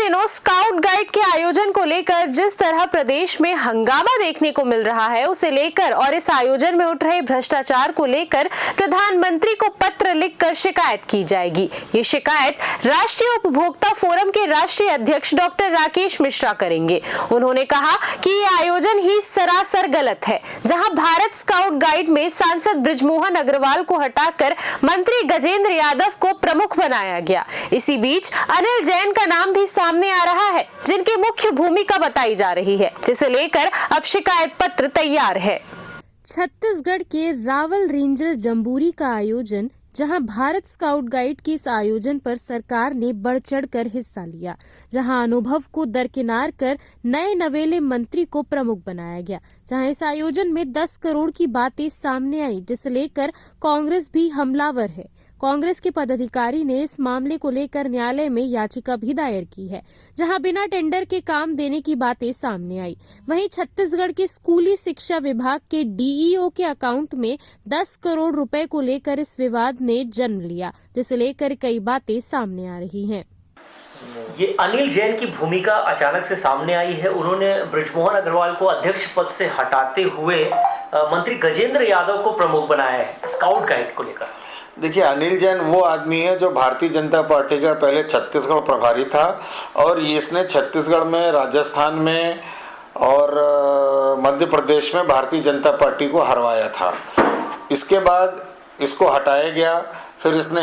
दिनों scout guide के आयोजन को लेकर जिस तरह प्रदेश में हंगामा देखने को मिल रहा है, उसे लेकर और इस आयोजन में उठ रहे भ्रष्टाचार को लेकर प्रधानमंत्री को पत्र लिखकर शिकायत की जाएगी। ये शिकायत राष्ट्रीय उपभोक्ता फोरम के राष्ट्रीय अध्यक्ष डॉक्टर राकेश मिश्रा करेंगे। उन्होंने कहा कि ये आयोजन ही सरासर गलत है, जहां भारत स्काउट गाइड में सांसद बृजमोहन अग्रवाल को हटाकर मंत्री गजेंद्र यादव को प्रमुख बनाया गया। इसी बीच अनिल जैन का नाम भी सामने आ रहा है, जिनकी मुख्य भूमिका बताई जा रही है, जिसे लेकर अब शिकायत पत्र तैयार है। छत्तीसगढ़ के रावल रेंजर जम्बूरी का आयोजन, जहां भारत स्काउट गाइड के इस आयोजन पर सरकार ने बढ़ चढ़कर हिस्सा लिया, जहां अनुभव को दरकिनार कर नए नवेले मंत्री को प्रमुख बनाया गया, जहां इस आयोजन में 10 करोड़ की बातें सामने आई, जिसे लेकर कांग्रेस भी हमलावर है। कांग्रेस के पदाधिकारी ने इस मामले को लेकर न्यायालय में याचिका भी दायर की है, जहां बिना टेंडर के काम देने की बातें सामने आई। वहीं छत्तीसगढ़ के स्कूली शिक्षा विभाग के डीईओ के अकाउंट में 10 करोड़ रुपए को लेकर इस विवाद ने जन्म लिया, जिसे लेकर कई बातें सामने आ रही हैं। ये अनिल जैन की भूमिका अचानक से सामने आई है। उन्होंने बृजमोहन अग्रवाल को अध्यक्ष पद से हटाते हुए मंत्री गजेंद्र यादव को प्रमुख बनाया है स्काउट गाइड को लेकर। देखिए, अनिल जैन वो आदमी है जो भारतीय जनता पार्टी का पहले छत्तीसगढ़ प्रभारी था और इसने छत्तीसगढ़ में, राजस्थान में और मध्य प्रदेश में भारतीय जनता पार्टी को हरवाया था। इसके बाद इसको हटाया गया, फिर इसने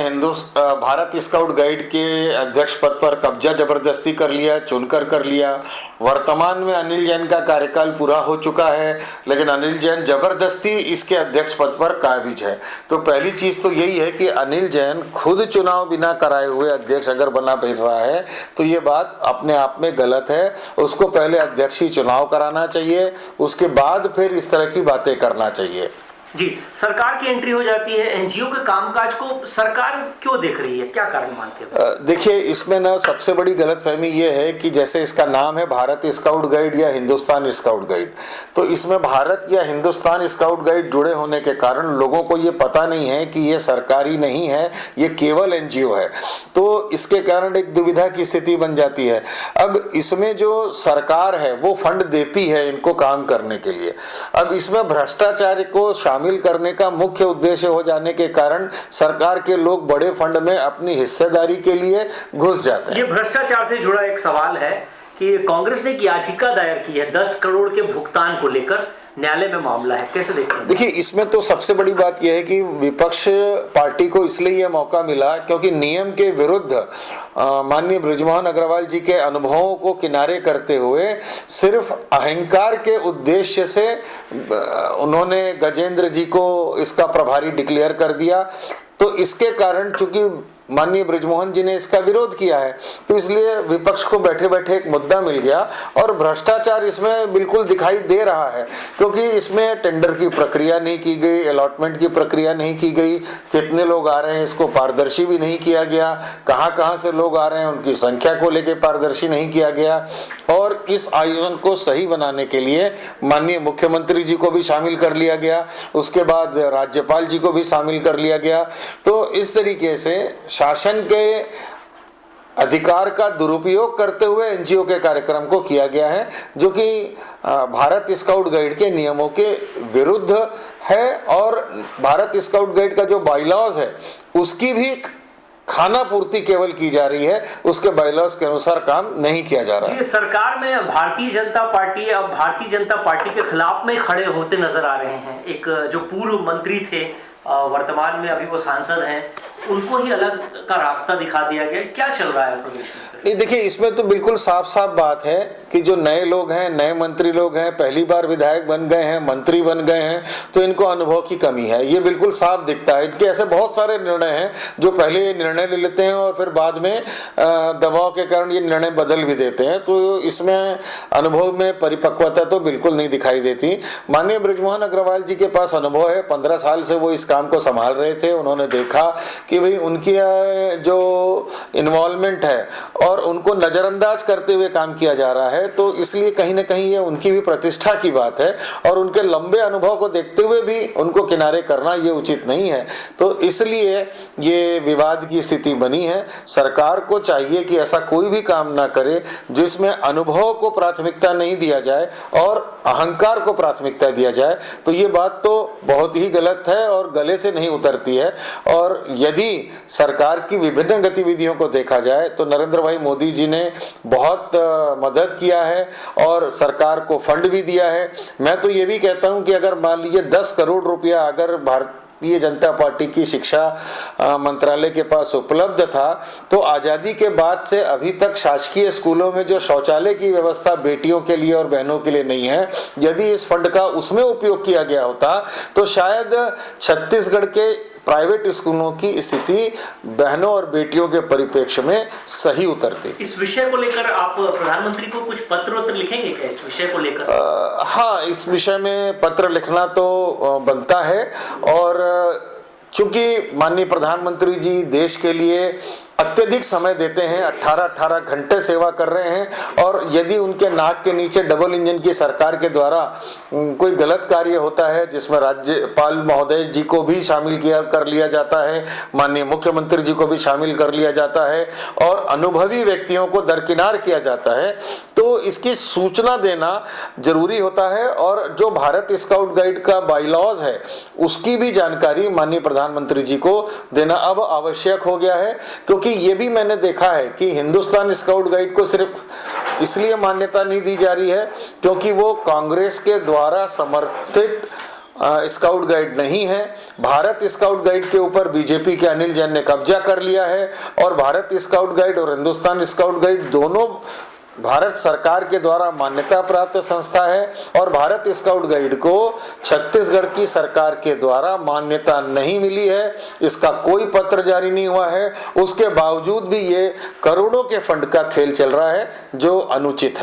भारत स्काउट गाइड के अध्यक्ष पद पर कब्जा जबरदस्ती कर लिया, चुनकर कर लिया। वर्तमान में अनिल जैन का कार्यकाल पूरा हो चुका है, लेकिन अनिल जैन जबरदस्ती इसके अध्यक्ष पद पर काबिज है। तो पहली चीज़ तो यही है कि अनिल जैन खुद चुनाव बिना कराए हुए अध्यक्ष अगर बना फिर रहा है तो ये बात अपने आप में गलत है। उसको पहले अध्यक्ष ही चुनाव कराना चाहिए, उसके बाद फिर इस तरह की बातें करना चाहिए। जी, सरकार की एंट्री हो जाती है, एनजीओ के कामकाज को सरकार क्यों देख रही है, क्या कारण मानते हैं? देखिए, इसमें ना सबसे बड़ी गलतफहमी ये है कि जैसे इसका नाम है भारत स्काउट गाइड या हिंदुस्तान स्काउट गाइड, तो इसमें भारत या हिंदुस्तान स्काउट गाइड जुड़े होने के कारण लोगों को ये पता नहीं है कि ये सरकारी नहीं है, ये केवल एनजीओ है। तो इसके कारण एक दुविधा की स्थिति बन जाती है। अब इसमें जो सरकार है वो फंड देती है इनको काम करने के लिए। अब इसमें भ्रष्टाचार को शामिल करने का मुख्य उद्देश्य हो जाने के कारण सरकार के लोग बड़े फंड में अपनी हिस्सेदारी के लिए घुस जाते हैं। ये भ्रष्टाचार से जुड़ा एक सवाल है कि कांग्रेस ने एक याचिका दायर की है 10 करोड़ के भुगतान को लेकर, न्यायालय में मामला है, कैसे देखते हैं? देखिए, इसमें तो सबसे बड़ी बात यह है कि विपक्ष पार्टी को इसलिए यह मौका मिला क्योंकि नियम के विरुद्ध माननीय बृजमोहन अग्रवाल जी के अनुभवों को किनारे करते हुए सिर्फ अहंकार के उद्देश्य से उन्होंने गजेंद्र जी को इसका प्रभारी डिक्लेयर कर दिया। तो इसके कारण चूंकि माननीय बृजमोहन जी ने इसका विरोध किया है, तो इसलिए विपक्ष को बैठे बैठे एक मुद्दा मिल गया और भ्रष्टाचार इसमें बिल्कुल दिखाई दे रहा है, क्योंकि इसमें टेंडर की प्रक्रिया नहीं की गई, अलॉटमेंट की प्रक्रिया नहीं की गई, कितने लोग आ रहे हैं इसको पारदर्शी भी नहीं किया गया, कहाँ से लोग आ रहे हैं उनकी संख्या को लेकर पारदर्शी नहीं किया गया। और इस आयोजन को सही बनाने के लिए माननीय मुख्यमंत्री जी को भी शामिल कर लिया गया, उसके बाद राज्यपाल जी को भी शामिल कर लिया गया। तो इस तरीके से शासन के अधिकार का दुरुपयोग करते हुए एनजीओ के कार्यक्रम को किया गया है, जो कि भारत स्काउट गाइड के नियमों के विरुद्ध है और भारत स्काउट गाइड का जो बायलॉज है उसकी भी खाना पूर्ति केवल की जा रही है, उसके बायलॉज के अनुसार काम नहीं किया जा रहा है। सरकार में भारतीय जनता पार्टी अब भारतीय जनता पार्टी के खिलाफ में खड़े होते नजर आ रहे हैं। एक जो पूर्व मंत्री थे, वर्तमान में अभी वो सांसद हैं, उनको ही अलग का रास्ता दिखा दिया गया। क्या चल रहा है प्रदेश में? नहीं, देखिए, इसमें तो बिल्कुल साफ साफ बात है कि जो नए लोग हैं, नए मंत्री लोग हैं, पहली बार विधायक बन गए हैं, मंत्री बन गए हैं, तो इनको अनुभव की कमी है, ये बिल्कुल साफ दिखता है। इनके ऐसे बहुत सारे निर्णय हैं जो पहले ये निर्णय ले लेते हैं और फिर बाद में दबाव के कारण ये निर्णय बदल भी देते हैं। तो इसमें अनुभव में परिपक्वता तो बिल्कुल नहीं दिखाई देती। माननीय बृजमोहन अग्रवाल जी के पास अनुभव है, 15 साल से वो इस काम को संभाल रहे थे। उन्होंने देखा कि कि भाई उनकी जो इन्वॉल्वमेंट है और उनको नज़रअंदाज करते हुए काम किया जा रहा है, तो इसलिए कहीं ना कहीं ये उनकी भी प्रतिष्ठा की बात है और उनके लंबे अनुभव को देखते हुए भी उनको किनारे करना ये उचित नहीं है। तो इसलिए ये विवाद की स्थिति बनी है। सरकार को चाहिए कि ऐसा कोई भी काम ना करे जिसमें अनुभव को प्राथमिकता नहीं दिया जाए और अहंकार को प्राथमिकता दिया जाए। तो ये बात तो बहुत ही गलत है और गले से नहीं उतरती है। और यदि सरकार की विभिन्न गतिविधियों को देखा जाए तो नरेंद्र भाई मोदी जी ने बहुत मदद किया है और सरकार को फंड भी दिया है। मैं तो ये भी कहता हूं कि अगर मान लीजिए 10 करोड़ रुपया अगर भारतीय जनता पार्टी की शिक्षा मंत्रालय के पास उपलब्ध था, तो आज़ादी के बाद से अभी तक शासकीय स्कूलों में जो शौचालय की व्यवस्था बेटियों के लिए और बहनों के लिए नहीं है, यदि इस फंड का उसमें उपयोग किया गया होता तो शायद छत्तीसगढ़ के प्राइवेट स्कूलों की स्थिति बहनों और बेटियों के परिप्रेक्ष्य में सही उतरती। इस विषय को लेकर आप प्रधानमंत्री को कुछ पत्र लिखेंगे क्या इस विषय को लेकर? हाँ, इस विषय में पत्र लिखना तो बनता है और चूंकि माननीय प्रधानमंत्री जी देश के लिए अत्यधिक समय देते हैं, 18-18 घंटे सेवा कर रहे हैं और यदि उनके नाक के नीचे डबल इंजन की सरकार के द्वारा कोई गलत कार्य होता है जिसमें राज्यपाल महोदय जी को भी शामिल कर लिया जाता है, माननीय मुख्यमंत्री जी को भी शामिल कर लिया जाता है और अनुभवी व्यक्तियों को दरकिनार किया जाता है, तो इसकी सूचना देना जरूरी होता है। और जो भारत स्काउट गाइड का बाईलॉज है उसकी भी जानकारी माननीय प्रधानमंत्री जी को देना अब आवश्यक हो गया है, क्योंकि ये भी मैंने देखा है कि हिंदुस्तान स्काउट गाइड को सिर्फ इसलिए मान्यता नहीं दी जा रही है क्योंकि वो कांग्रेस के द्वारा समर्थित स्काउट गाइड नहीं है। भारत स्काउट गाइड के ऊपर बीजेपी के अनिल जैन ने कब्जा कर लिया है और भारत स्काउट गाइड और हिंदुस्तान स्काउट गाइड दोनों भारत सरकार के द्वारा मान्यता प्राप्त संस्था है और भारत स्काउट गाइड को छत्तीसगढ़ की सरकार के द्वारा मान्यता नहीं मिली है। इसका कोई पत्र जारी नहीं हुआ है, उसके बावजूद भी ये करोड़ों के फंड का खेल चल रहा है जो अनुचित है।